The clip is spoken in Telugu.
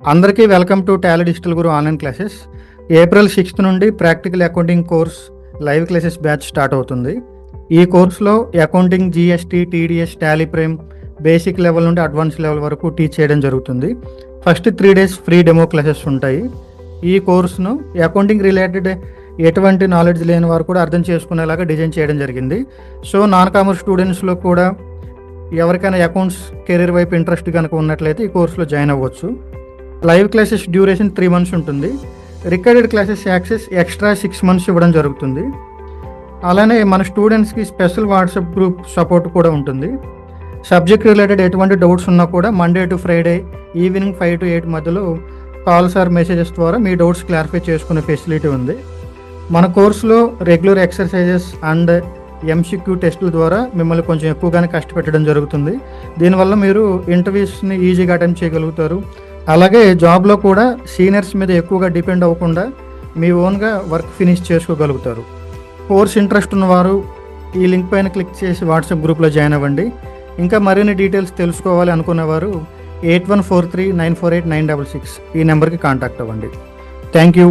అందరికీ welcome to Tally digital Guru online classes. April 6 నుండి practical accounting course live classes batch start అవుతుంది. ఈ కోర్సులో accounting, GST, TDS, Tally prime basic level నుండి అడ్వాన్స్ లెవెల్ వరకు టీచ్ చేయడం జరుగుతుంది. First 3 days free demo classes ఉంటాయి. ఈ కోర్సును అకౌంటింగ్ రిలేటెడ్ ఎటువంటి నాలెడ్జ్ లేని వారు కూడా అర్థం చేసుకునేలాగా డిజైన్ చేయడం జరిగింది. సో నాన్ కామర్స్ స్టూడెంట్స్లో కూడా ఎవరికైనా అకౌంట్స్ కెరీర్ వైపు ఇంట్రెస్ట్ కనుక ఉన్నట్లయితే ఈ కోర్సులో జాయిన్ అవ్వచ్చు. లైవ్ క్లాసెస్ డ్యూరేషన్ 3 months ఉంటుంది. Recorded classes access extra 6 months ఇవ్వడం జరుగుతుంది. అలానే మన స్టూడెంట్స్కి స్పెషల్ వాట్సాప్ గ్రూప్ సపోర్ట్ కూడా ఉంటుంది. సబ్జెక్ట్ రిలేటెడ్ ఎటువంటి డౌట్స్ ఉన్నా కూడా Monday to Friday evening 5 to 8 మధ్యలో కాల్స్ ఆర్ మెసేజెస్ ద్వారా మీ డౌట్స్ క్లారిఫై చేసుకునే ఫెసిలిటీ ఉంది. మన కోర్సులో రెగ్యులర్ ఎక్సర్సైజెస్ అండ్ ఎంసీక్యూ టెస్టుల ద్వారా మిమ్మల్ని కొంచెం ఎక్కువగానే కష్టపెట్టడం జరుగుతుంది. దీనివల్ల మీరు ఇంటర్వ్యూస్ని ఈజీగా అటెంప్ట్ చేయగలుగుతారు. అలాగే జాబ్లో కూడా సీనియర్స్ మీద ఎక్కువగా డిపెండ్ అవ్వకుండా మీ ఓన్గా వర్క్ ఫినిష్ చేసుకోగలుగుతారు. కోర్స్ ఇంట్రెస్ట్ ఉన్నవారు ఈ లింక్ పైన క్లిక్ చేసి వాట్సాప్ గ్రూప్లో జాయిన్ అవ్వండి. ఇంకా మరిన్ని డీటెయిల్స్ తెలుసుకోవాలి అనుకునేవారు 8143948966 ఈ నెంబర్కి కాంటాక్ట్ అవ్వండి. Thank you.